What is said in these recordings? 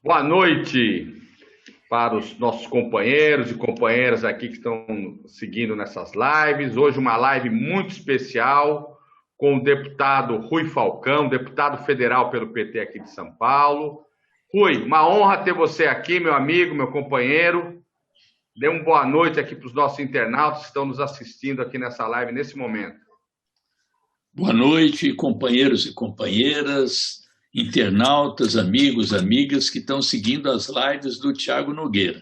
Boa noite para os nossos companheiros e companheiras aqui que estão seguindo nessas lives. Hoje uma live muito especial com o deputado Rui Falcão, deputado federal pelo PT aqui de São Paulo. Rui, uma honra ter você aqui, meu amigo, meu companheiro. Dê uma boa noite aqui para os nossos internautas que estão nos assistindo aqui nessa live nesse momento. Boa noite, companheiros e companheiras, internautas, amigos, amigas que estão seguindo as lives do Thiago Nogueira.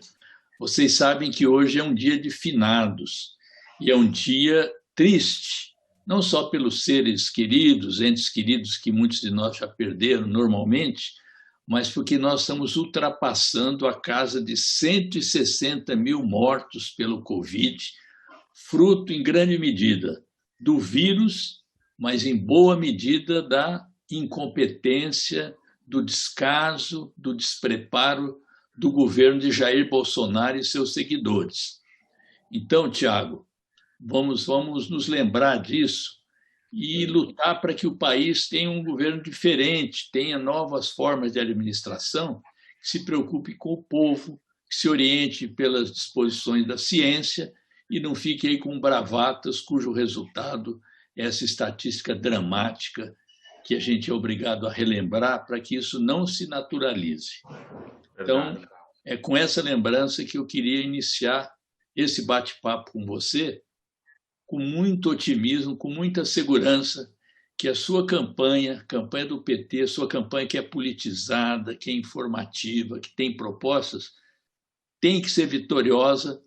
Vocês sabem que hoje é um dia de finados e é um dia triste, não só pelos seres queridos, entes queridos que muitos de nós já perderam normalmente, mas porque nós estamos ultrapassando a casa de 160 mil mortos pelo Covid, fruto, em grande medida, do vírus, mas em boa medida da incompetência, do descaso, do despreparo do governo de Jair Bolsonaro e seus seguidores. Então, Tiago, vamos nos lembrar disso e lutar para que o país tenha um governo diferente, tenha novas formas de administração, que se preocupe com o povo, que se oriente pelas disposições da ciência e não fique aí com bravatas cujo resultado essa estatística dramática que a gente é obrigado a relembrar para que isso não se naturalize. Então, é com essa lembrança que eu queria iniciar esse bate-papo com você, com muito otimismo, com muita segurança, que a sua campanha, a campanha do PT, a sua campanha que é politizada, que é informativa, que tem propostas, tem que ser vitoriosa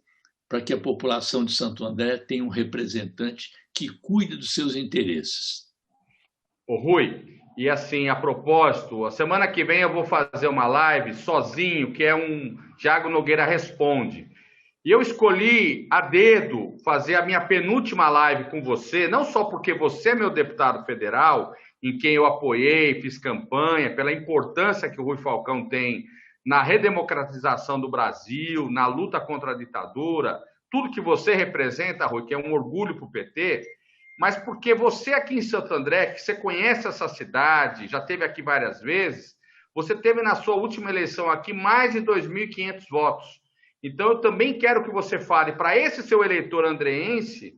para que a população de Santo André tenha um representante que cuide dos seus interesses. Ô Rui, e assim, a propósito, a semana que vem eu vou fazer uma live sozinho, que é um Thiago Nogueira Responde. E eu escolhi a dedo fazer a minha penúltima live com você, não só porque você é meu deputado federal, em quem eu apoiei, fiz campanha, pela importância que o Rui Falcão tem na redemocratização do Brasil, na luta contra a ditadura, tudo que você representa, Rui, que é um orgulho para o PT, mas porque você aqui em Santo André, que você conhece essa cidade, já esteve aqui várias vezes, você teve na sua última eleição aqui mais de 2.500 votos. Então, eu também quero que você fale para esse seu eleitor andreense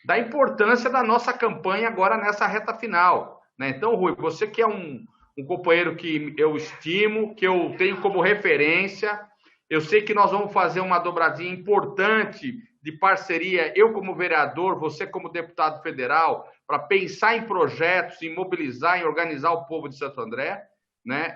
da importância da nossa campanha agora nessa reta final. Né? Então, Rui, você que é um companheiro que eu estimo, que eu tenho como referência, eu sei que nós vamos fazer uma dobradinha importante de parceria, eu como vereador, você como deputado federal, para pensar em projetos, em mobilizar, em organizar o povo de Santo André. Né?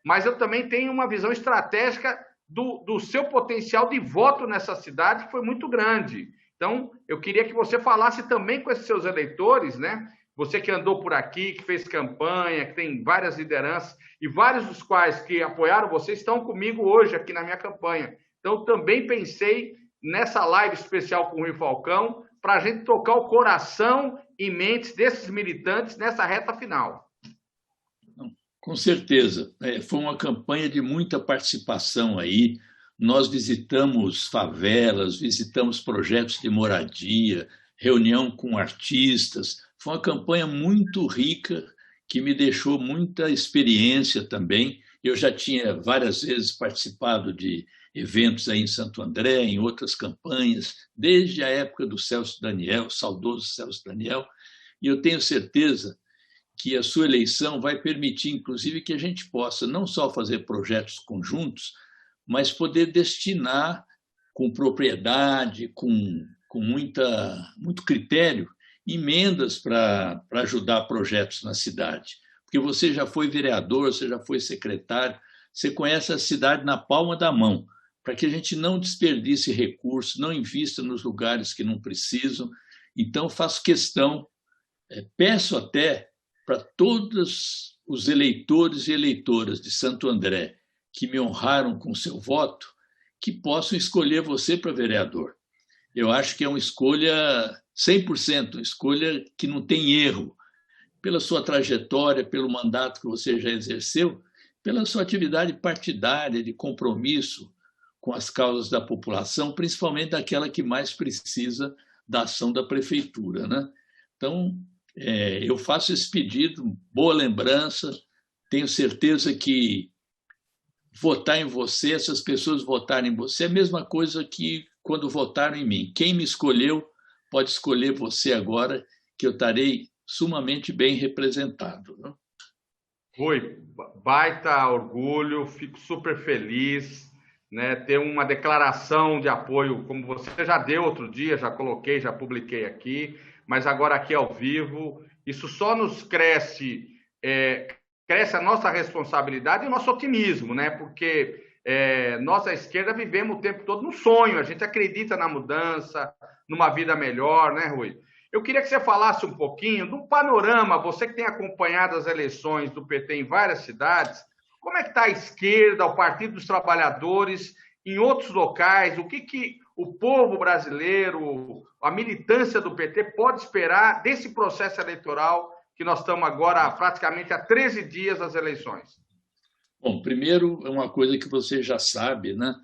Mas eu também tenho uma visão estratégica do seu potencial de voto nessa cidade, que foi muito grande. Então, eu queria que você falasse também com esses seus eleitores, né? Você que andou por aqui, que fez campanha, que tem várias lideranças, e vários dos quais que apoiaram você estão comigo hoje aqui na minha campanha. Então, também pensei nessa live especial com o Rui Falcão, para a gente tocar o coração e mentes desses militantes nessa reta final. Com certeza. Foi uma campanha de muita participação aí. Nós visitamos favelas, visitamos projetos de moradia, reunião com artistas. Foi uma campanha muito rica, que me deixou muita experiência também. Eu já tinha várias vezes participado de eventos aí em Santo André, em outras campanhas, desde a época do Celso Daniel, saudoso Celso Daniel, e eu tenho certeza que a sua eleição vai permitir, inclusive, que a gente possa não só fazer projetos conjuntos, mas poder destinar com propriedade, com muito critério, emendas para ajudar projetos na cidade. Porque você já foi vereador, você já foi secretário, você conhece a cidade na palma da mão, para que a gente não desperdice recursos, não invista nos lugares que não precisam. Então, faço questão, peço até para todos os eleitores e eleitoras de Santo André que me honraram com seu voto, que possam escolher você para vereador. Eu acho que é uma escolha 100%, uma escolha que não tem erro, pela sua trajetória, pelo mandato que você já exerceu, pela sua atividade partidária, de compromisso com as causas da população, principalmente daquela que mais precisa da ação da prefeitura. Né? Então, eu faço esse pedido, boa lembrança, tenho certeza que votar em você, essas pessoas votarem em você, é a mesma coisa que quando votaram em mim. Quem me escolheu pode escolher você agora, que eu estarei sumamente bem representado. Não? Rui, baita orgulho, fico super feliz, né, ter uma declaração de apoio, como você já deu outro dia, já coloquei, já publiquei aqui, mas agora aqui ao vivo, isso só nos cresce a nossa responsabilidade e o nosso otimismo, né, porque nós, à esquerda, vivemos o tempo todo no sonho, a gente acredita na mudança, numa vida melhor, né, Rui? Eu queria que você falasse um pouquinho do panorama, você que tem acompanhado as eleições do PT em várias cidades, como é que está a esquerda, o Partido dos Trabalhadores, em outros locais, o que o povo brasileiro, a militância do PT pode esperar desse processo eleitoral que nós estamos agora praticamente há 13 dias das eleições? Bom, primeiro, é uma coisa que você já sabe, né?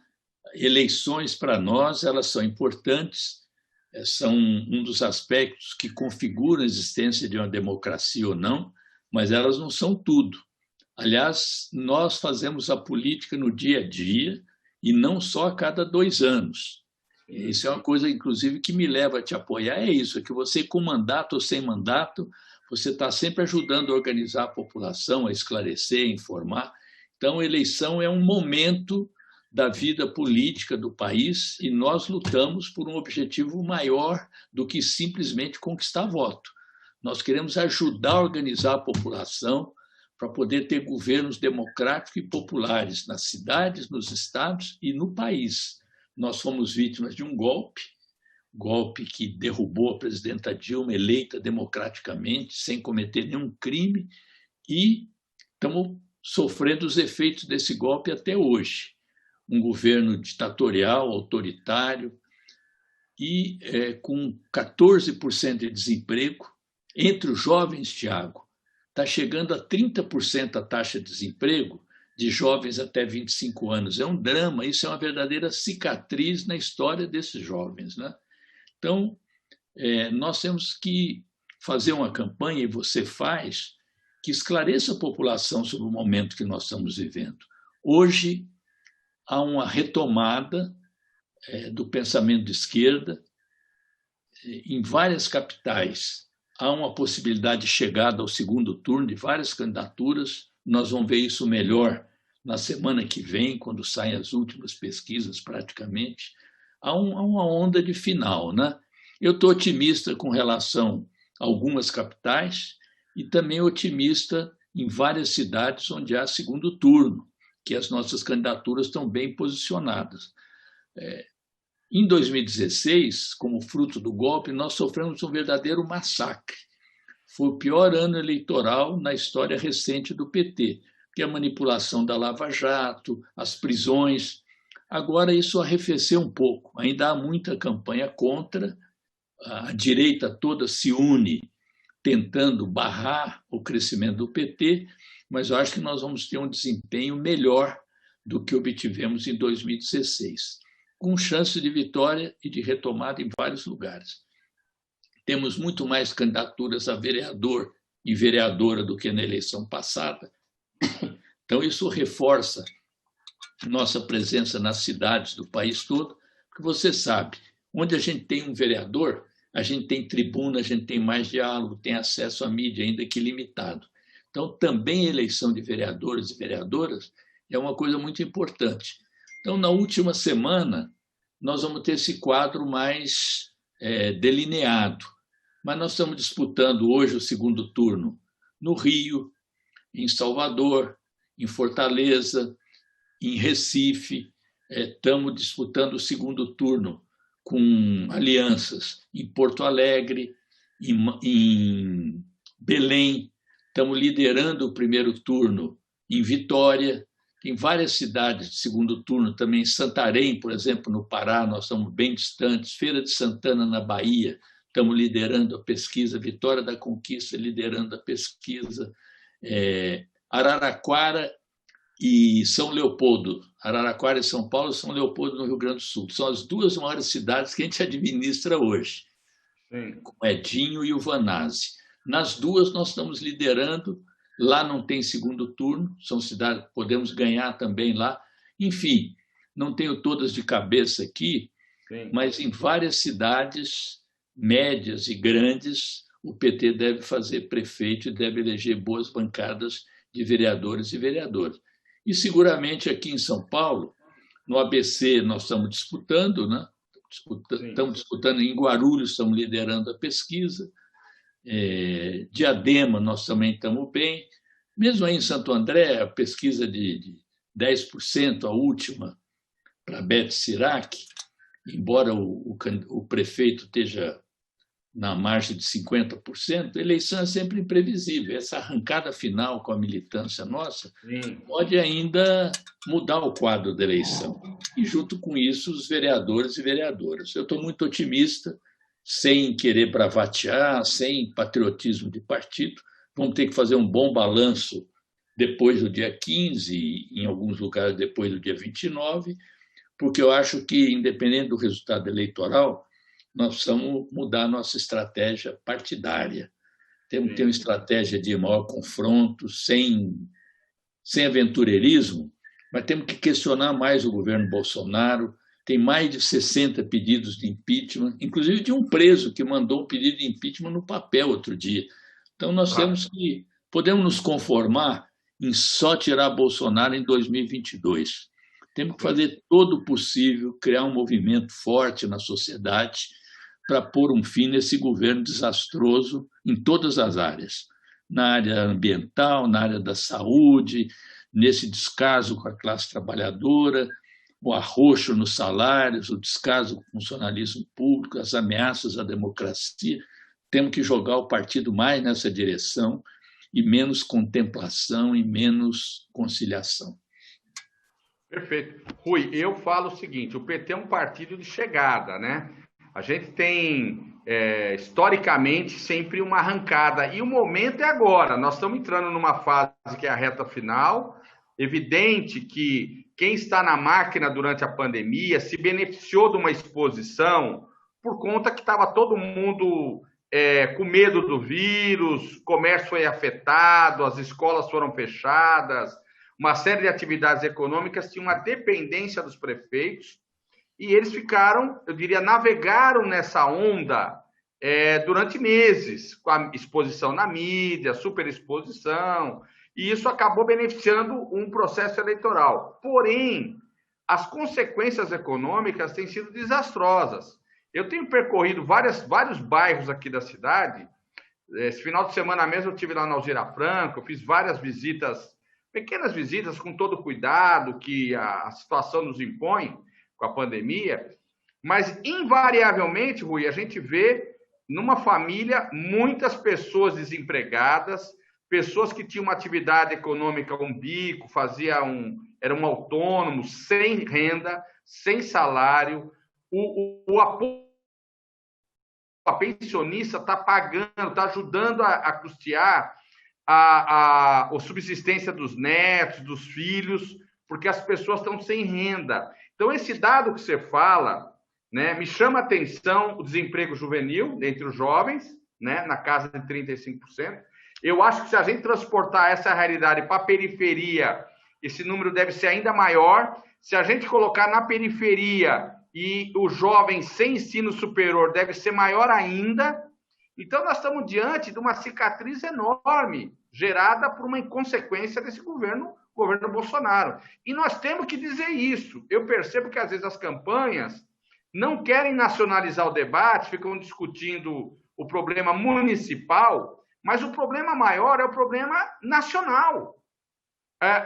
Eleições para nós, elas são importantes, são um dos aspectos que configuram a existência de uma democracia ou não, mas elas não são tudo. Aliás, nós fazemos a política no dia a dia e não só a cada 2 anos. Isso é uma coisa, inclusive, que me leva a te apoiar, é isso, é que você, com mandato ou sem mandato, você está sempre ajudando a organizar a população, a esclarecer, a informar. Então, a eleição é um momento da vida política do país e nós lutamos por um objetivo maior do que simplesmente conquistar voto. Nós queremos ajudar a organizar a população para poder ter governos democráticos e populares nas cidades, nos estados e no país. Nós fomos vítimas de um golpe que derrubou a presidenta Dilma, eleita democraticamente, sem cometer nenhum crime, e estamos sofrendo os efeitos desse golpe até hoje. Um governo ditatorial, autoritário, e com 14% de desemprego. Entre os jovens, Tiago, está chegando a 30% a taxa de desemprego de jovens até 25 anos. É um drama, isso é uma verdadeira cicatriz na história desses jovens, né? Então, nós temos que fazer uma campanha, e você faz, que esclareça a população sobre o momento que nós estamos vivendo. Hoje, há uma retomada do pensamento de esquerda. Em várias capitais, há uma possibilidade de chegada ao segundo turno de várias candidaturas. Nós vamos ver isso melhor na semana que vem, quando saem as últimas pesquisas, praticamente. Há uma onda de final, né? Eu estou otimista com relação a algumas capitais e também otimista em várias cidades onde há segundo turno, que as nossas candidaturas estão bem posicionadas. Em 2016, como fruto do golpe, nós sofremos um verdadeiro massacre. Foi o pior ano eleitoral na história recente do PT, que é a manipulação da Lava Jato, as prisões. Agora isso arrefeceu um pouco, ainda há muita campanha contra, a direita toda se une tentando barrar o crescimento do PT, mas eu acho que nós vamos ter um desempenho melhor do que obtivemos em 2016, com chance de vitória e de retomada em vários lugares. Temos muito mais candidaturas a vereador e vereadora do que na eleição passada, então isso reforça nossa presença nas cidades do país todo, porque você sabe, onde a gente tem um vereador, a gente tem tribuna, a gente tem mais diálogo, tem acesso à mídia, ainda que limitado. Então, também a eleição de vereadores e vereadoras é uma coisa muito importante. Então, na última semana, nós vamos ter esse quadro mais delineado. Mas nós estamos disputando hoje o segundo turno no Rio, em Salvador, em Fortaleza, em Recife. Estamos disputando o segundo turno com alianças em Porto Alegre, em Belém. Estamos liderando o primeiro turno em Vitória. Tem várias cidades de segundo turno também. Em Santarém, por exemplo, no Pará, nós estamos bem distantes. Feira de Santana, na Bahia, estamos liderando a pesquisa. Vitória da Conquista, liderando a pesquisa. Araraquara e São Leopoldo. Araraquara e São Paulo, São Leopoldo no Rio Grande do Sul. São as duas maiores cidades que a gente administra hoje, com Edinho e o Vanazzi. Nas duas nós estamos liderando Lá não tem segundo turno, são cidades, podemos ganhar também lá. Enfim, não tenho todas de cabeça aqui, Sim. mas em várias cidades médias e grandes, o PT deve fazer prefeito e deve eleger boas bancadas de vereadores e vereadoras. E seguramente aqui em São Paulo, no ABC nós estamos disputando, né? Estamos disputando em Guarulhos, estamos liderando a pesquisa. Diadema, nós também estamos bem. Mesmo aí em Santo André, a pesquisa de 10%, a última, para Beth Sirac, embora o prefeito esteja na margem de 50%, a eleição é sempre imprevisível. Essa arrancada final com a militância nossa pode ainda mudar o quadro da eleição. E, junto com isso, os vereadores e vereadoras. Eu estou muito otimista, sem querer bravatear, sem patriotismo de partido. Vamos ter que fazer um bom balanço depois do dia 15, e em alguns lugares depois do dia 29, porque eu acho que, independente do resultado eleitoral, nós precisamos mudar a nossa estratégia partidária. Temos que ter uma estratégia de maior confronto, sem aventureirismo, mas temos que questionar mais o governo Bolsonaro. Tem mais de 60 pedidos de impeachment, inclusive de um preso que mandou um pedido de impeachment no papel outro dia. Então, nós podemos nos conformar em só tirar Bolsonaro em 2022. Temos que fazer todo o possível, criar um movimento forte na sociedade para pôr um fim nesse governo desastroso em todas as áreas, na área ambiental, na área da saúde, nesse descaso com a classe trabalhadora, o arroxo nos salários, o descaso com o funcionalismo público, as ameaças à democracia. Temos que jogar o partido mais nessa direção e menos contemplação e menos conciliação. Perfeito. Rui, eu falo o seguinte, o PT é um partido de chegada, né? A gente tem, historicamente, sempre uma arrancada. E o momento é agora. Nós estamos entrando numa fase que é a reta final. Evidente que quem está na máquina durante a pandemia se beneficiou de uma exposição por conta que estava todo mundo com medo do vírus, o comércio foi afetado, as escolas foram fechadas, uma série de atividades econômicas tinham uma dependência dos prefeitos e eles ficaram, eu diria, navegaram nessa onda durante meses, com a exposição na mídia, superexposição, e isso acabou beneficiando um processo eleitoral. Porém, as consequências econômicas têm sido desastrosas. Eu tenho percorrido vários bairros aqui da cidade. Esse final de semana mesmo eu estive lá na Alzira Franco, eu fiz várias visitas, pequenas visitas com todo o cuidado que a situação nos impõe com a pandemia, mas invariavelmente, Rui, a gente vê numa família muitas pessoas desempregadas, pessoas que tinham uma atividade econômica, um bico, eram autônomos, sem renda, sem salário, a pensionista está pagando, está ajudando a custear a subsistência dos netos, dos filhos, porque as pessoas estão sem renda. Então, esse dado que você fala, né, me chama a atenção o desemprego juvenil entre os jovens, né, na casa de 35%. Eu acho que se a gente transportar essa realidade para a periferia, esse número deve ser ainda maior. Se a gente colocar na periferia e o jovem sem ensino superior deve ser maior ainda. Então, nós estamos diante de uma cicatriz enorme gerada por uma inconsequência desse governo Bolsonaro. E nós temos que dizer isso. Eu percebo que, às vezes, as campanhas não querem nacionalizar o debate, ficam discutindo o problema municipal, mas o problema maior é o problema nacional.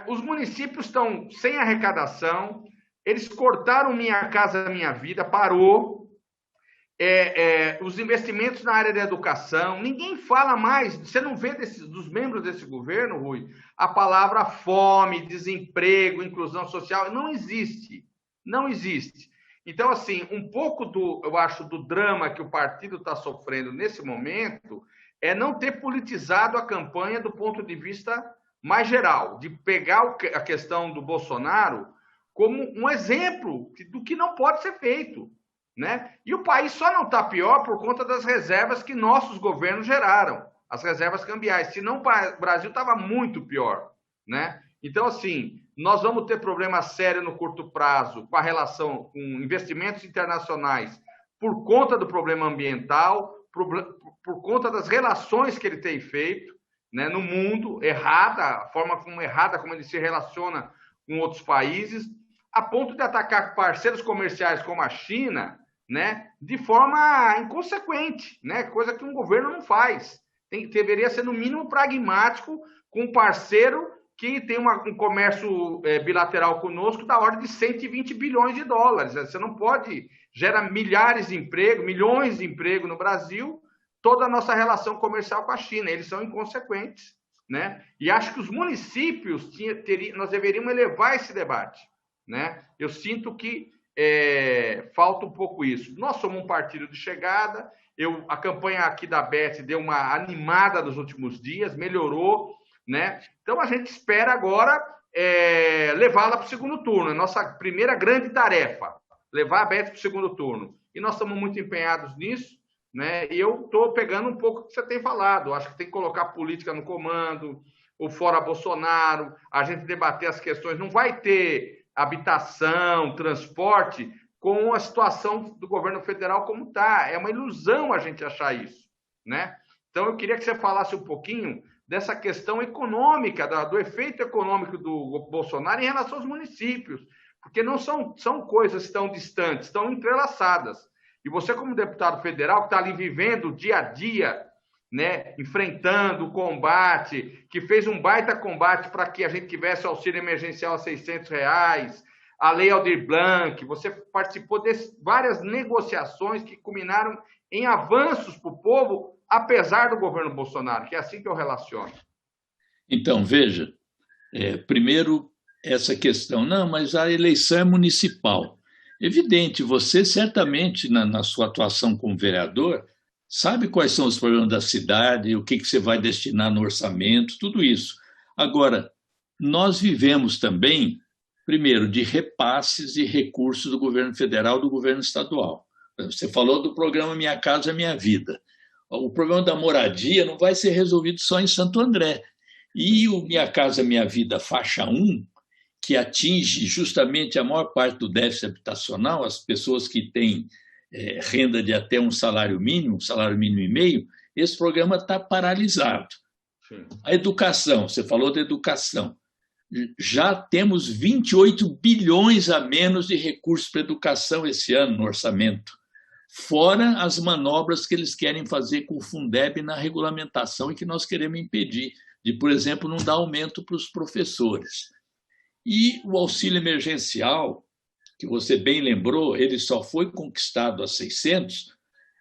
Os municípios estão sem arrecadação, eles cortaram Minha Casa Minha Vida, parou. Os investimentos na área da educação, ninguém fala mais, você não vê dos membros desse governo, Rui, a palavra fome, desemprego, inclusão social, não existe, não existe. Então, assim, um pouco eu acho, do drama que o partido está sofrendo nesse momento é não ter politizado a campanha do ponto de vista mais geral, de pegar a questão do Bolsonaro como um exemplo do que não pode ser feito, né? E o país só não está pior por conta das reservas que nossos governos geraram. as reservas cambiais, senão o Brasil estava muito pior, né? Então, assim, nós vamos ter problema sério no curto prazo com a relação com investimentos internacionais por conta do problema ambiental, por conta das relações que ele tem feito, né, no mundo, errada, a forma como ele se relaciona com outros países, a ponto de atacar parceiros comerciais como a China, né, de forma inconsequente, né, coisa que um governo não faz. Deveria ser, no mínimo, pragmático com um parceiro que tem um comércio bilateral conosco da ordem de 120 bilhões de dólares. Você não pode gerar milhares de empregos, milhões de empregos no Brasil, toda a nossa relação comercial com a China. Eles são inconsequentes, né? E acho que os municípios, nós deveríamos elevar esse debate, né? Eu sinto que falta um pouco isso. Nós somos um partido de chegada, a campanha aqui da Beth deu uma animada nos últimos dias, melhorou, né? Então a gente espera agora levá-la para o segundo turno, a nossa primeira grande tarefa, levar a Beth para o segundo turno. E nós estamos muito empenhados nisso, né? E eu estou pegando um pouco o que você tem falado. Acho que tem que colocar política no comando, o fora Bolsonaro, a gente debater as questões. Não vai ter habitação, transporte com a situação do governo federal como está. É uma ilusão a gente achar isso, né? Então eu queria que você falasse um pouquinho dessa questão econômica, do efeito econômico do Bolsonaro em relação aos municípios, porque não são coisas tão distantes, estão entrelaçadas. E você, como deputado federal, que está ali vivendo o dia a dia, né, enfrentando o combate, que fez um baita combate para que a gente tivesse auxílio emergencial a R$600, a Lei Aldir Blanc, você participou de várias negociações que culminaram em avanços para o povo, apesar do governo Bolsonaro, que é assim que eu relaciono. Então, veja, primeiro essa questão, não, mas a eleição é municipal. Evidente, você certamente, na sua atuação como vereador, sabe quais são os problemas da cidade, o que você vai destinar no orçamento, tudo isso. Agora, nós vivemos também, primeiro, de repasses e recursos do governo federal e do governo estadual. Você falou do programa Minha Casa Minha Vida. O problema da moradia não vai ser resolvido só em Santo André. E o Minha Casa Minha Vida faixa 1, que atinge justamente a maior parte do déficit habitacional, as pessoas que têm renda de até um salário mínimo e meio, esse programa está paralisado. Sim. A educação, você falou da educação. Já temos 28 bilhões a menos de recursos para educação esse ano no orçamento, fora as manobras que eles querem fazer com o Fundeb na regulamentação e que nós queremos impedir, de, por exemplo, não dar aumento para os professores. E o auxílio emergencial, que você bem lembrou, ele só foi conquistado a 600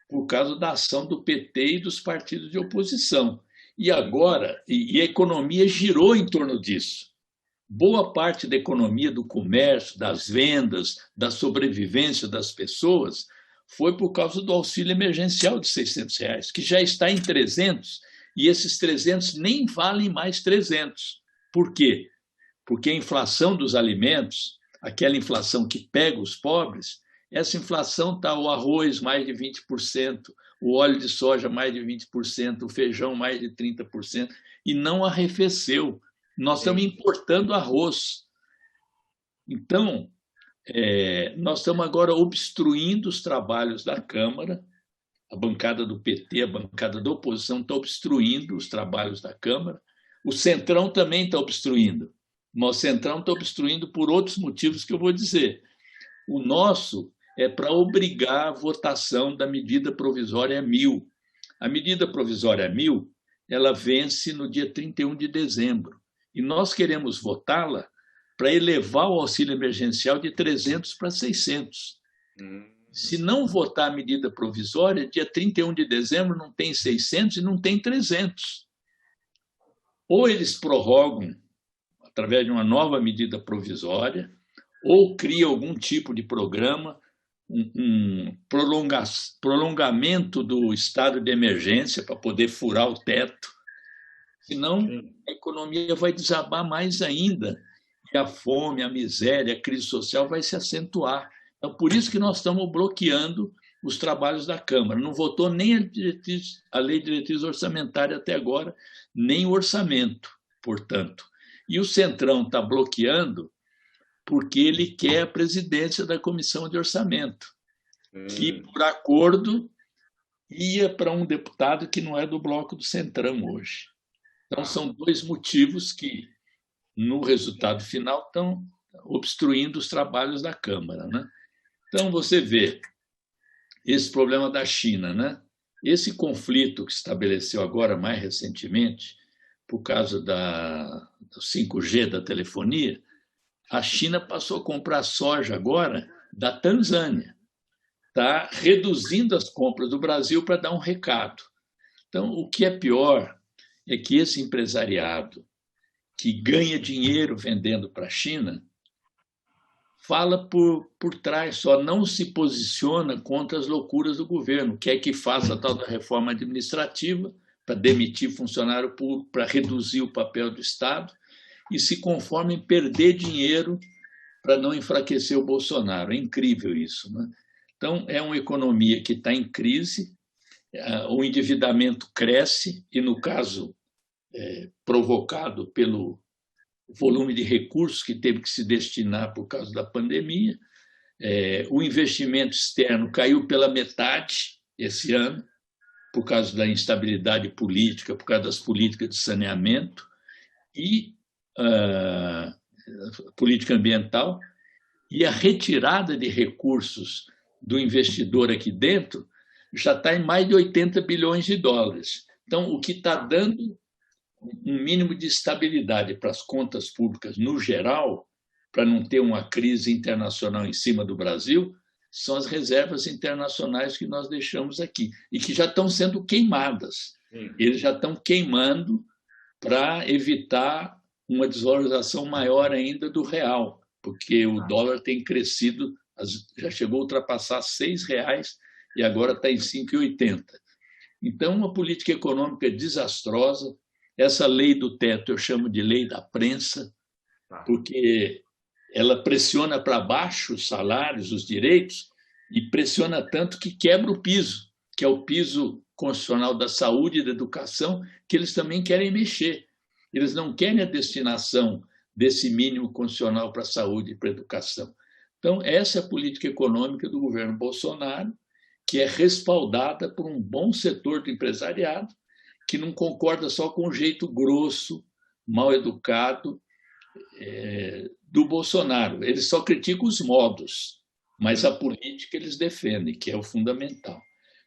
por causa da ação do PT e dos partidos de oposição. E agora, a economia girou em torno disso. Boa parte da economia do comércio, das vendas, da sobrevivência das pessoas foi por causa do auxílio emergencial de R$600, que já está em 300, e esses 300 nem valem mais 300. Por quê? Porque a inflação dos alimentos, aquela inflação que pega os pobres, essa inflação está o arroz mais de 20%, o óleo de soja mais de 20%, o feijão mais de 30%, e não arrefeceu. Nós estamos importando arroz. Então, nós estamos agora obstruindo os trabalhos da Câmara, a bancada do PT, a bancada da oposição está obstruindo os trabalhos da Câmara, o Centrão também está obstruindo. Mas o Centrão está obstruindo por outros motivos que eu vou dizer. O nosso é para obrigar a votação da medida provisória 1000. A medida provisória 1000, ela vence no dia 31 de dezembro. E nós queremos votá-la para elevar o auxílio emergencial de 300 para 600. Se não votar a medida provisória, dia 31 de dezembro não tem 600 e não tem 300. Ou eles prorrogam através de uma nova medida provisória, ou cria algum tipo de programa, um prolongamento do estado de emergência para poder furar o teto. Senão, a economia vai desabar mais ainda, e a fome, a miséria, a crise social vai se acentuar. Então, por isso que nós estamos bloqueando os trabalhos da Câmara. Não votou nem a lei de diretriz orçamentária até agora, nem o orçamento, portanto. E o Centrão está bloqueando porque ele quer a presidência da Comissão de Orçamento, que, por acordo, ia para um deputado que não é do bloco do Centrão hoje. Então, são dois motivos que, no resultado final, estão obstruindo os trabalhos da Câmara, né? Então, você vê esse problema da China, né? Esse conflito que se estabeleceu agora, mais recentemente, por causa do 5G da telefonia, a China passou a comprar soja agora da Tanzânia. Está reduzindo as compras do Brasil para dar um recado. Então, o que é pior é que esse empresariado que ganha dinheiro vendendo para a China fala por trás, só não se posiciona contra as loucuras do governo, quer que faça a tal da reforma administrativa para demitir funcionário público, para reduzir o papel do Estado, e se conforma em perder dinheiro para não enfraquecer o Bolsonaro. É incrível isso, né? Então, é uma economia que está em crise, o endividamento cresce, e no caso provocado pelo volume de recursos que teve que se destinar por causa da pandemia, o investimento externo caiu pela metade esse ano, por causa da instabilidade política, por causa das políticas de saneamento e política ambiental, e a retirada de recursos do investidor aqui dentro já está em mais de 80 bilhões de dólares. Então, o que está dando um mínimo de estabilidade para as contas públicas no geral, para não ter uma crise internacional em cima do Brasil, são as reservas internacionais que nós deixamos aqui e que já estão sendo queimadas. Eles já estão queimando para evitar uma desvalorização maior ainda do real, porque o dólar tem crescido, já chegou a ultrapassar R$ 6 e agora está em 5,80. Então, uma política econômica desastrosa. Essa lei do teto eu chamo de lei da prensa, porque ela pressiona para baixo os salários, os direitos, e pressiona tanto que quebra o piso, que é o piso constitucional da saúde e da educação, que eles também querem mexer. Eles não querem a destinação desse mínimo constitucional para a saúde e para a educação. Então, essa é a política econômica do governo Bolsonaro, que é respaldada por um bom setor do empresariado, que não concorda só com o jeito grosso, mal educado do Bolsonaro. Eles só criticam os modos, mas a política eles defendem, que é o fundamental.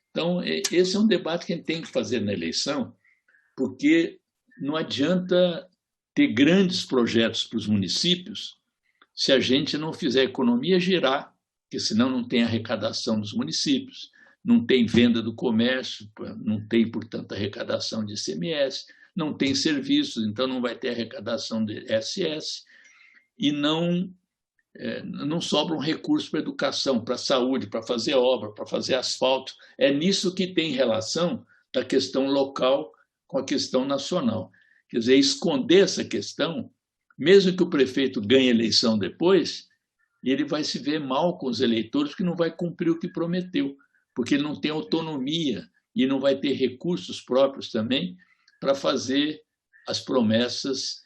Então, esse é um debate que a gente tem que fazer na eleição, porque não adianta ter grandes projetos para os municípios se a gente não fizer a economia girar, porque senão não tem arrecadação dos municípios, não tem venda do comércio, não tem, portanto, arrecadação de ICMS, não tem serviços, então não vai ter arrecadação de SS, e não sobra um recurso para educação, para saúde, para fazer obra, para fazer asfalto. É nisso que tem relação da questão local com a questão nacional. Quer dizer, esconder essa questão, mesmo que o prefeito ganhe a eleição depois, ele vai se ver mal com os eleitores, porque não vai cumprir o que prometeu, porque ele não tem autonomia e não vai ter recursos próprios também para fazer as promessas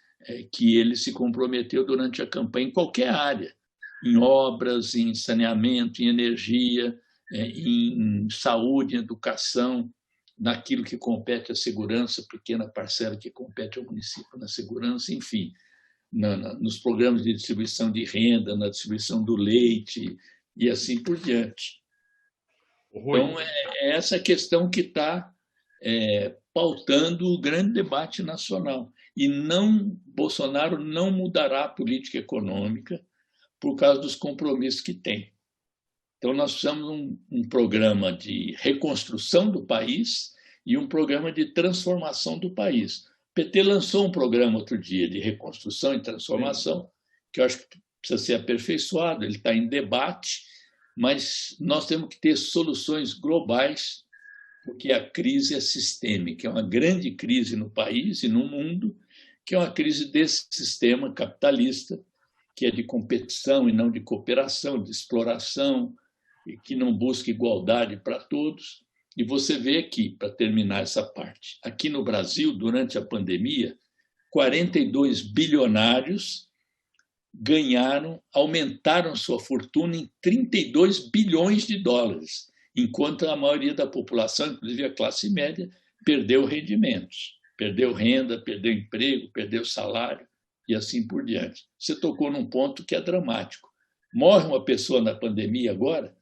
que ele se comprometeu durante a campanha em qualquer área, em obras, em saneamento, em energia, em saúde, em educação, naquilo que compete à segurança, pequena parcela que compete ao município na segurança, enfim, nos programas de distribuição de renda, na distribuição do leite e assim por diante. Então, é essa questão que está pautando o grande debate nacional. E Bolsonaro não mudará a política econômica por causa dos compromissos que tem. Então, nós precisamos de um programa de reconstrução do país e um programa de transformação do país. O PT lançou um programa outro dia de reconstrução e transformação, que eu acho que precisa ser aperfeiçoado, ele está em debate, mas nós temos que ter soluções globais, porque a crise é sistêmica, é uma grande crise no país e no mundo, que é uma crise desse sistema capitalista, que é de competição e não de cooperação, de exploração, que não busca igualdade para todos. E você vê aqui, para terminar essa parte, aqui no Brasil, durante a pandemia, 42 bilionários aumentaram sua fortuna em 32 bilhões de dólares, enquanto a maioria da população, inclusive a classe média, perdeu rendimentos, perdeu renda, perdeu emprego, perdeu salário e assim por diante. Você tocou num ponto que é dramático. Morre uma pessoa na pandemia agora,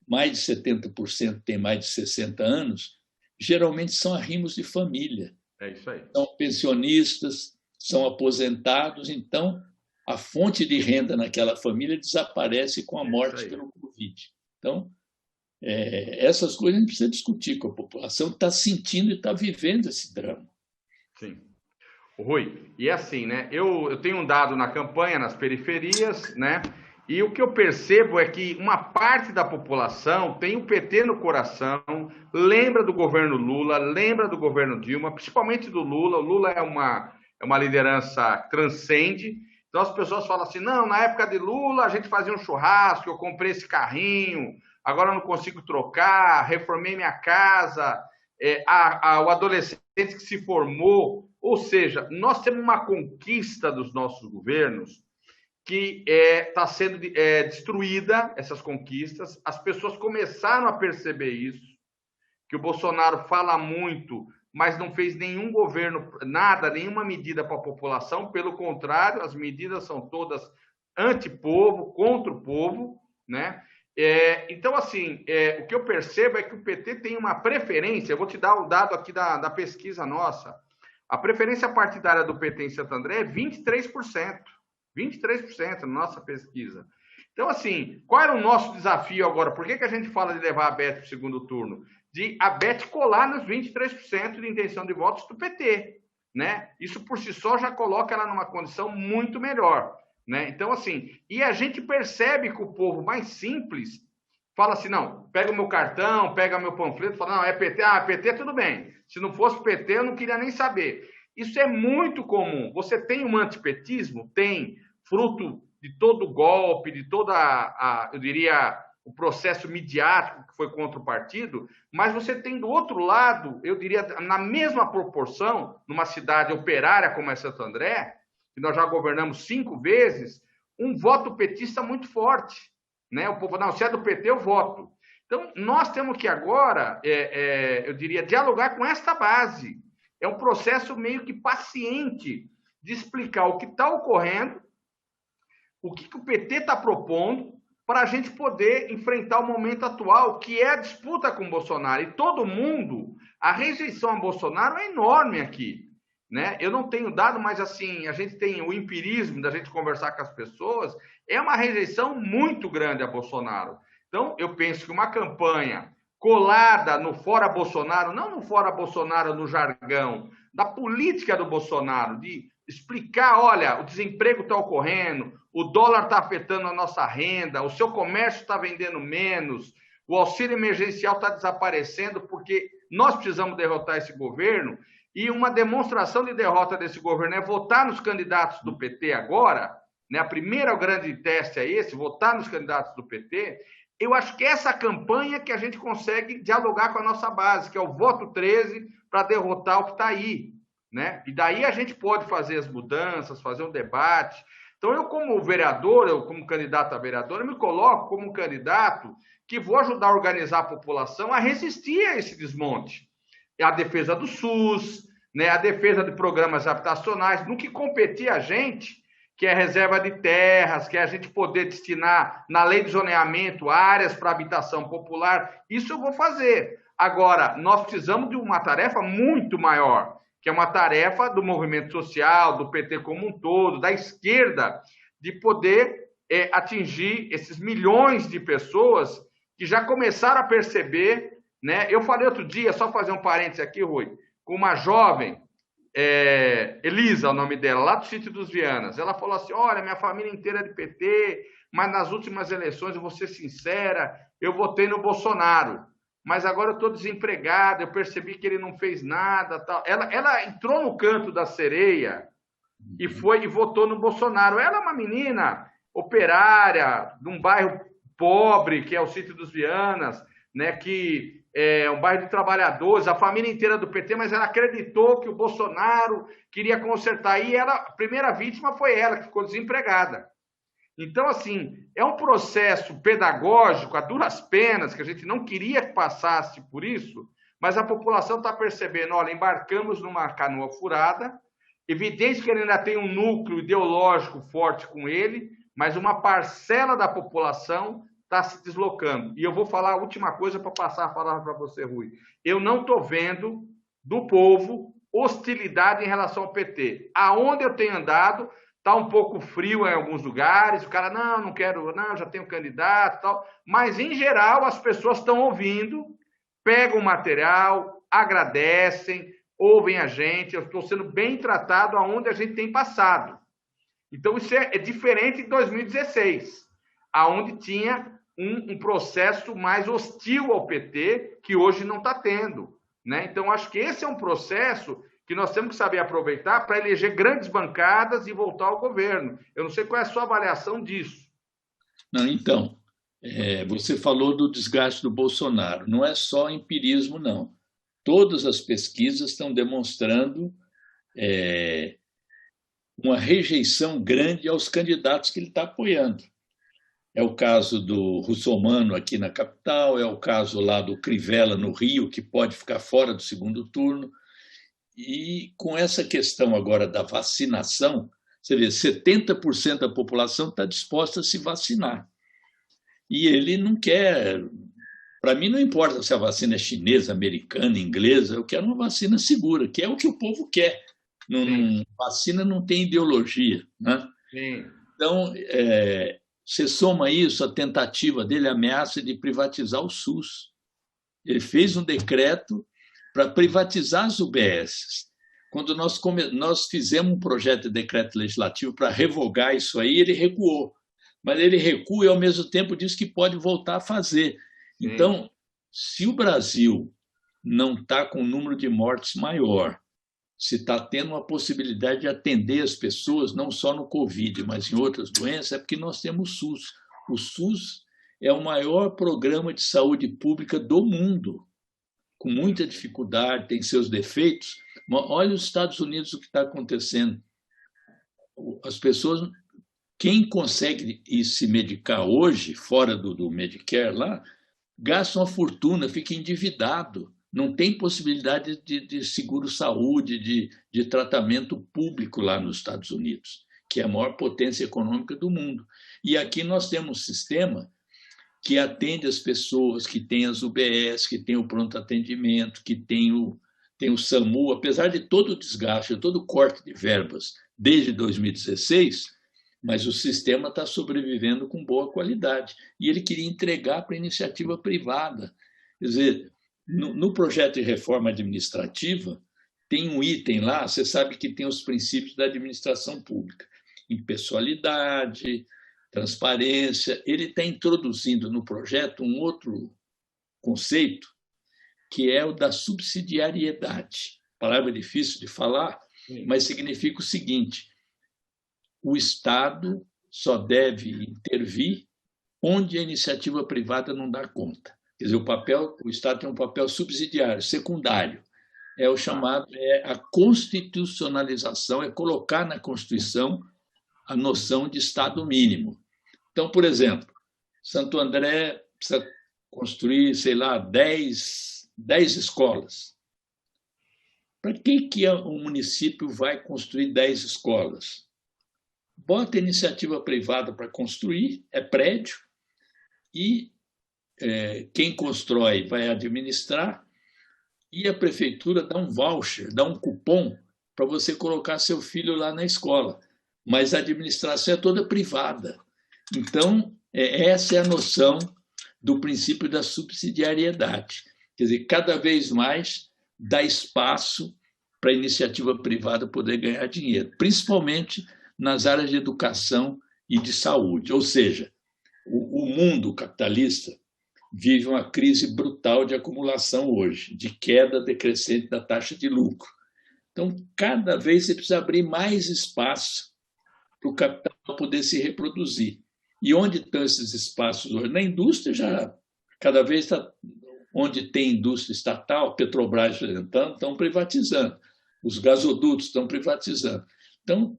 mais de 70% tem mais de 60 anos, geralmente são arrimos de família. É isso aí. São pensionistas, são aposentados, então a fonte de renda naquela família desaparece com a morte pelo Covid. Então, essas coisas a gente precisa discutir com a população que está sentindo e está vivendo esse drama. Sim. Rui, e assim, né? Eu tenho um dado na campanha, nas periferias, né? E o que eu percebo é que uma parte da população tem o PT no coração, lembra do governo Lula, lembra do governo Dilma, principalmente do Lula. O Lula é uma liderança que transcende. Então as pessoas falam assim, não, na época de Lula a gente fazia um churrasco, eu comprei esse carrinho, agora eu não consigo trocar, reformei minha casa, o adolescente que se formou. Ou seja, nós temos uma conquista dos nossos governos que está sendo destruída, essas conquistas. As pessoas começaram a perceber isso, que o Bolsonaro fala muito, mas não fez nenhum governo, nada, nenhuma medida para a população. Pelo contrário, as medidas são todas anti-povo, contra o povo, né? Então, assim, o que eu percebo é que o PT tem uma preferência. Eu vou te dar o dado aqui da pesquisa nossa. A preferência partidária do PT em Santo André é 23%. 23% na nossa pesquisa. Então, assim, qual era o nosso desafio agora? Por que a gente fala de levar a Beth para o segundo turno? De a Beth colar nos 23% de intenção de votos do PT, né? Isso por si só já coloca ela numa condição muito melhor, né? Então, assim, e a gente percebe que o povo mais simples fala assim, não, pega o meu cartão, pega meu panfleto, fala, não, é PT, PT tudo bem. Se não fosse PT, eu não queria nem saber. Isso é muito comum. Você tem um antipetismo? Tem, fruto de todo o golpe, de toda eu diria, o processo midiático que foi contra o partido, mas você tem do outro lado, eu diria, na mesma proporção, numa cidade operária como é Santo André, que nós já governamos 5 vezes, um voto petista muito forte, né? O povo, não, se é do PT, eu voto. Então, nós temos que agora, eu diria, dialogar com esta base. É um processo meio que paciente de explicar o que está ocorrendo, o que o PT está propondo, para a gente poder enfrentar o momento atual, que é a disputa com o Bolsonaro. E todo mundo, a rejeição a Bolsonaro é enorme aqui, né? Eu não tenho dado, mas assim, a gente tem o empirismo da gente conversar com as pessoas, é uma rejeição muito grande a Bolsonaro. Então, eu penso que uma campanha colada no fora Bolsonaro, não no fora Bolsonaro no jargão, da política do Bolsonaro, de explicar, olha, o desemprego está ocorrendo, o dólar está afetando a nossa renda, o seu comércio está vendendo menos, o auxílio emergencial está desaparecendo porque nós precisamos derrotar esse governo, e uma demonstração de derrota desse governo é votar nos candidatos do PT agora, né? A primeira grande teste é esse, votar nos candidatos do PT. Eu acho que essa campanha que a gente consegue dialogar com a nossa base, que é o voto 13, para derrotar o que está aí, né? E daí a gente pode fazer as mudanças, fazer um debate. Então, eu como vereador, eu como candidato a vereador, eu me coloco como um candidato que vou ajudar a organizar a população a resistir a esse desmonte. É a defesa do SUS, né? A defesa de programas habitacionais, no que competir a gente, que é reserva de terras, que é a gente poder destinar na lei de zoneamento áreas para habitação popular, isso eu vou fazer. Agora, nós precisamos de uma tarefa muito maior, que é uma tarefa do movimento social, do PT como um todo, da esquerda, de poder atingir esses milhões de pessoas que já começaram a perceber, né? Eu falei outro dia, só fazer um parênteses aqui, Rui, com uma jovem, Elisa, o nome dela, lá do Sítio dos Vianas. Ela falou assim, olha, minha família inteira é de PT, mas nas últimas eleições, eu vou ser sincera, eu votei no Bolsonaro, mas agora eu estou desempregada, eu percebi que ele não fez nada. Tal. Ela entrou no canto da sereia e foi e votou no Bolsonaro. Ela é uma menina operária, de um bairro pobre, que é o Sítio dos Vianas, né, que é um bairro de trabalhadores, a família inteira do PT, mas ela acreditou que o Bolsonaro queria consertar. E ela, a primeira vítima foi ela, que ficou desempregada. Então, assim, é um processo pedagógico, a duras penas, que a gente não queria que passasse por isso, mas a população está percebendo, olha, embarcamos numa canoa furada, evidente que ele ainda tem um núcleo ideológico forte com ele, mas uma parcela da população está se deslocando. E eu vou falar a última coisa para passar a palavra para você, Rui. Eu não estou vendo do povo hostilidade em relação ao PT. Aonde eu tenho andado, está um pouco frio em alguns lugares, o cara, não quero, não, já tenho candidato e tal. Mas, em geral, as pessoas estão ouvindo, pegam o material, agradecem, ouvem a gente, eu estou sendo bem tratado aonde a gente tem passado. Então, isso é diferente de 2016, aonde tinha um processo mais hostil ao PT, que hoje não está tendo, né? Então, acho que esse é um processo que nós temos que saber aproveitar para eleger grandes bancadas e voltar ao governo. Eu não sei qual é a sua avaliação disso. Não, então, você falou do desgaste do Bolsonaro. Não é só empirismo, não. Todas as pesquisas estão demonstrando uma rejeição grande aos candidatos que ele está apoiando. É o caso do Russomano aqui na capital, é o caso lá do Crivella no Rio, que pode ficar fora do segundo turno. E com essa questão agora da vacinação, você vê, 70% da população está disposta a se vacinar. E ele não quer... Para mim não importa se a vacina é chinesa, americana, inglesa, eu quero uma vacina segura, que é o que o povo quer. Vacina não tem ideologia, né? Sim. Então, você soma isso, a tentativa dele, a ameaça de privatizar o SUS. Ele fez um decreto para privatizar as UBSs. Quando nós fizemos um projeto de decreto legislativo para revogar isso aí, ele recuou. Mas ele recua e, ao mesmo tempo, diz que pode voltar a fazer. Então, se o Brasil não está com um número de mortes maior, se está tendo uma possibilidade de atender as pessoas, não só no Covid, mas em outras doenças, é porque nós temos o SUS. O SUS é o maior programa de saúde pública do mundo, com muita dificuldade, tem seus defeitos. Mas olha os Estados Unidos, o que está acontecendo. As pessoas, quem consegue ir se medicar hoje, fora do Medicare lá, gasta uma fortuna, fica endividado. Não tem possibilidade de seguro-saúde, de tratamento público lá nos Estados Unidos, que é a maior potência econômica do mundo. E aqui nós temos um sistema que atende as pessoas, que tem as UBS, que tem o pronto atendimento, que tem o SAMU. Apesar de todo o desgaste, todo o corte de verbas desde 2016, mas o sistema está sobrevivendo com boa qualidade. E ele queria entregar para a iniciativa privada. Quer dizer, no projeto de reforma administrativa, tem um item lá, você sabe que tem os princípios da administração pública. Impessoalidade, transparência. Ele está introduzindo no projeto um outro conceito, que é o da subsidiariedade. Palavra difícil de falar, mas significa o seguinte: o Estado só deve intervir onde a iniciativa privada não dá conta. Quer dizer, o Estado tem um papel subsidiário, secundário. É o chamado, a constitucionalização, é colocar na Constituição a noção de Estado mínimo. Então, por exemplo, Santo André precisa construir, sei lá, 10 escolas. Para que um município vai construir 10 escolas? Bota a iniciativa privada para construir, é prédio, e quem constrói vai administrar, e a prefeitura dá um voucher, dá um cupom para você colocar seu filho lá na escola. Mas a administração é toda privada. Então, essa é a noção do princípio da subsidiariedade. Quer dizer, cada vez mais dá espaço para a iniciativa privada poder ganhar dinheiro, principalmente nas áreas de educação e de saúde. Ou seja, o mundo capitalista vive uma crise brutal de acumulação hoje, de queda decrescente da taxa de lucro. Então, cada vez você precisa abrir mais espaço para o capital poder se reproduzir. E onde estão esses espaços hoje? Na indústria já, cada vez está, onde tem indústria estatal, Petrobras, por exemplo, estão privatizando. Os gasodutos estão privatizando. Então,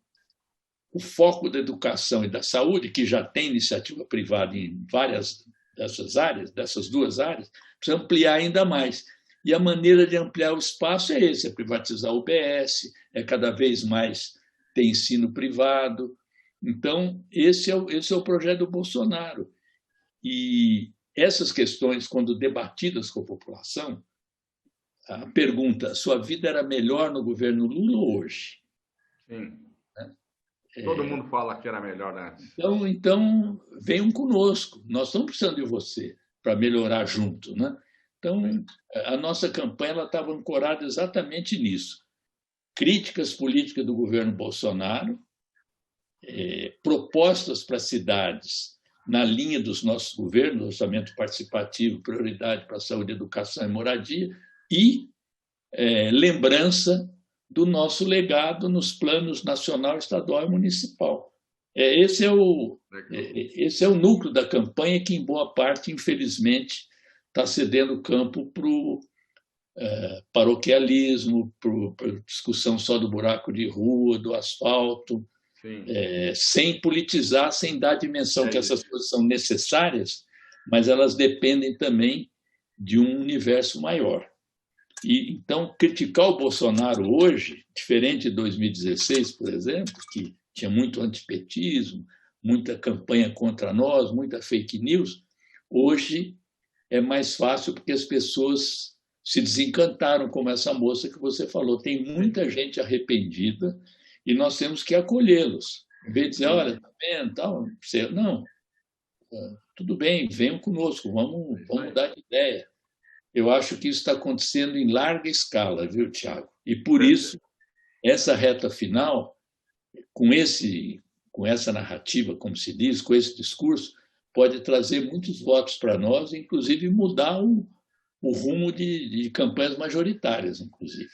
o foco da educação e da saúde, que já tem iniciativa privada em várias dessas áreas, dessas duas áreas, precisa ampliar ainda mais. E a maneira de ampliar o espaço é esse, é privatizar o UBS, é cada vez mais ter ensino privado. Então, esse é o projeto do Bolsonaro. E essas questões, quando debatidas com a população, a pergunta, sua vida era melhor no governo Lula ou hoje? Sim. Todo mundo fala que era melhor antes. Então, venham conosco. Nós estamos precisando de você para melhorar junto, né? Então, a nossa campanha estava ancorada exatamente nisso. Críticas políticas do governo Bolsonaro, propostas para cidades na linha dos nossos governos, orçamento participativo, prioridade para a saúde, educação e moradia, e lembrança do nosso legado nos planos nacional, estadual e municipal. Esse é o núcleo da campanha que, em boa parte, infelizmente, está cedendo campo para o paroquialismo, para discussão só do buraco de rua, do asfalto, sem politizar, sem dar a dimensão que essas coisas são necessárias, mas elas dependem também de um universo maior. E, então, criticar o Bolsonaro hoje, diferente de 2016, por exemplo, que tinha muito antipetismo, muita campanha contra nós, muita fake news, hoje é mais fácil porque as pessoas se desencantaram, como essa moça que você falou. Tem muita gente arrependida e nós temos que acolhê-los. Em vez de dizer, olha, tá vendo, tal, não, tudo bem, venham conosco, vamos mudar de ideia. Eu acho que isso está acontecendo em larga escala, viu, Tiago? E por isso, essa reta final, com essa narrativa, como se diz, com esse discurso, pode trazer muitos votos para nós, inclusive mudar o rumo de campanhas majoritárias, inclusive.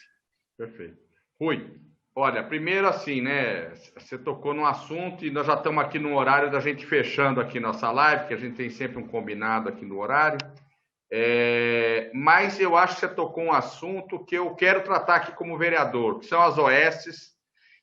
Perfeito. Rui, olha, primeiro assim, né? Você tocou num assunto e nós já estamos aqui no horário da gente fechando aqui nossa live, que a gente tem sempre um combinado aqui no horário. Mas eu acho que você tocou um assunto que eu quero tratar aqui como vereador, que são as OSs,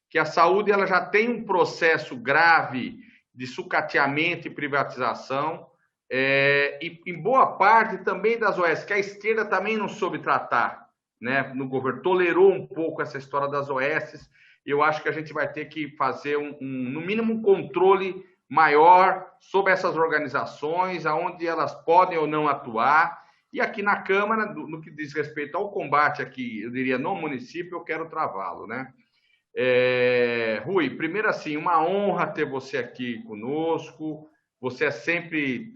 que a saúde ela já tem um processo grave de sucateamento e privatização, e em boa parte também das OS, que a esquerda também não soube tratar, né, no governo, tolerou um pouco essa história das OS. Eu acho que a gente vai ter que fazer, no mínimo, um controle maior sobre essas organizações, aonde elas podem ou não atuar. E aqui na Câmara, no que diz respeito ao combate aqui, eu diria, no município, eu quero travá-lo, né? Rui, primeiro assim, uma honra ter você aqui conosco. Você é sempre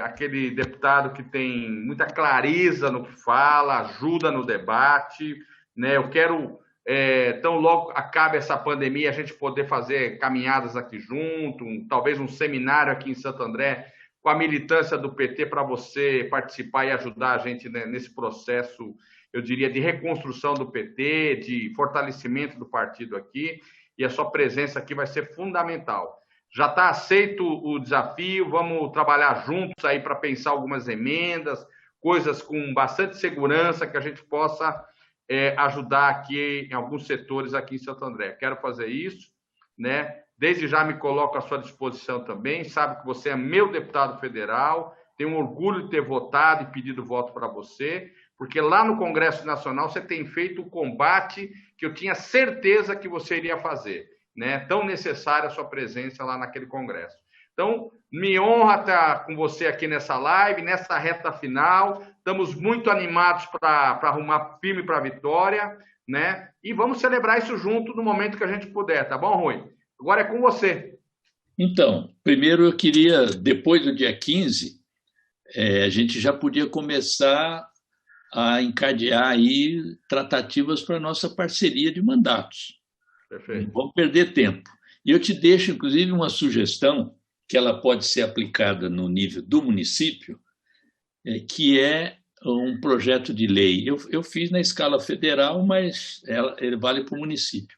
aquele deputado que tem muita clareza no que fala, ajuda no debate, né? Eu quero, tão logo acabe essa pandemia, a gente poder fazer caminhadas aqui junto, talvez um seminário aqui em Santo André com a militância do PT para você participar e ajudar a gente, né, nesse processo, eu diria, de reconstrução do PT, de fortalecimento do partido aqui, e a sua presença aqui vai ser fundamental. Já está aceito o desafio, vamos trabalhar juntos aí para pensar algumas emendas, coisas com bastante segurança, que a gente possa ajudar aqui em alguns setores aqui em Santo André. Quero fazer isso, né? Desde já me coloco à sua disposição também, sabe que você é meu deputado federal, tenho orgulho de ter votado e pedido voto para você, porque lá no Congresso Nacional você tem feito o combate que eu tinha certeza que você iria fazer, né? Tão necessária a sua presença lá naquele Congresso. Então, me honra estar com você aqui nessa live, nessa reta final. Estamos muito animados para arrumar firme para a vitória, né? E vamos celebrar isso junto no momento que a gente puder, tá bom, Rui? Agora é com você. Então, primeiro eu queria, depois do dia 15, a gente já podia começar a encadear aí tratativas para a nossa parceria de mandatos. Perfeito. Não vamos perder tempo. E eu te deixo, inclusive, uma sugestão que ela pode ser aplicada no nível do município, que é um projeto de lei. Eu fiz na escala federal, mas ele vale para o município,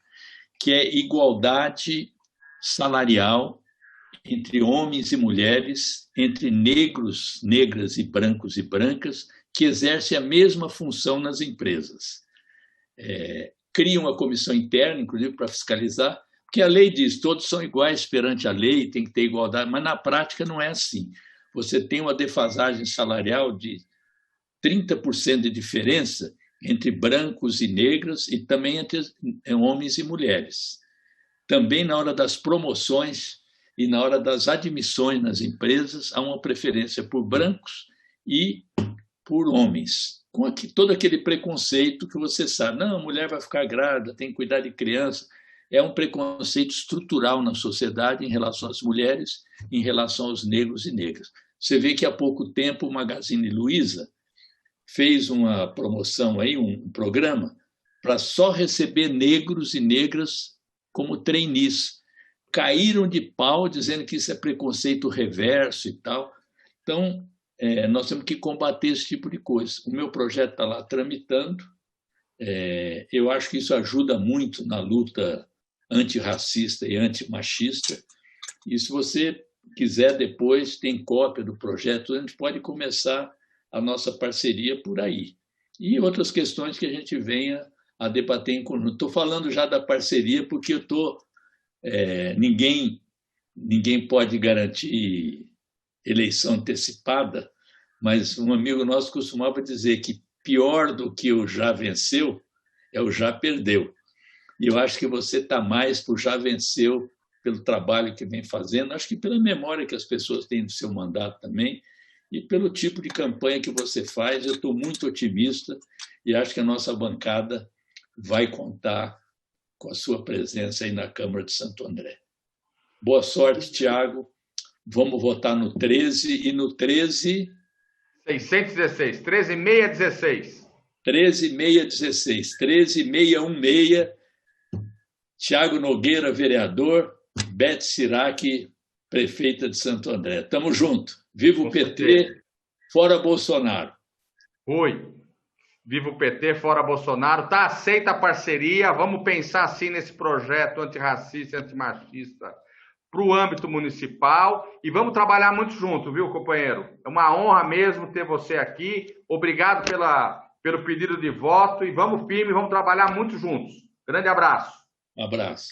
que é igualdade salarial entre homens e mulheres, entre negros, negras e brancas, que exercem a mesma função nas empresas. Cria uma comissão interna, inclusive, para fiscalizar, porque a lei diz, todos são iguais perante a lei, tem que ter igualdade, mas na prática não é assim. Você tem uma defasagem salarial de 30% de diferença entre brancos e negros e também entre homens e mulheres. Também na hora das promoções e na hora das admissões nas empresas, há uma preferência por brancos e por homens, com todo aquele preconceito que você sabe. Não, a mulher vai ficar grávida, tem que cuidar de criança. É um preconceito estrutural na sociedade em relação às mulheres, em relação aos negros e negras. Você vê que há pouco tempo o Magazine Luiza fez uma promoção, aí, um programa, para só receber negros e negras como trainees. Caíram de pau dizendo que isso é preconceito reverso e tal. Então, nós temos que combater esse tipo de coisa. O meu projeto está lá tramitando. Eu acho que isso ajuda muito na luta antirracista e antimachista. E se você quiser depois, tem cópia do projeto, a gente pode começar a nossa parceria por aí. E outras questões que a gente venha a debater em conjunto. Estou falando já da parceria porque ninguém pode garantir eleição antecipada, mas um amigo nosso costumava dizer que pior do que o já venceu é o já perdeu. E eu acho que você está mais por já venceu, pelo trabalho que vem fazendo, acho que pela memória que as pessoas têm do seu mandato também, e pelo tipo de campanha que você faz. Eu estou muito otimista e acho que a nossa bancada vai contar com a sua presença aí na Câmara de Santo André. Boa sorte, Tiago. Vamos votar no 13 e no 13... 616, 13616. 13616, 13616, Tiago Nogueira, vereador, Beth Sirac, prefeita de Santo André. Tamo junto. Viva o PT, fora Bolsonaro. Oi. Viva o PT, fora Bolsonaro. Tá aceita a parceria. Vamos pensar assim nesse projeto antirracista e antimachista para o âmbito municipal e vamos trabalhar muito junto, viu, companheiro? É uma honra mesmo ter você aqui. Obrigado pelo pedido de voto e vamos firme, vamos trabalhar muito juntos. Grande abraço. Um abraço.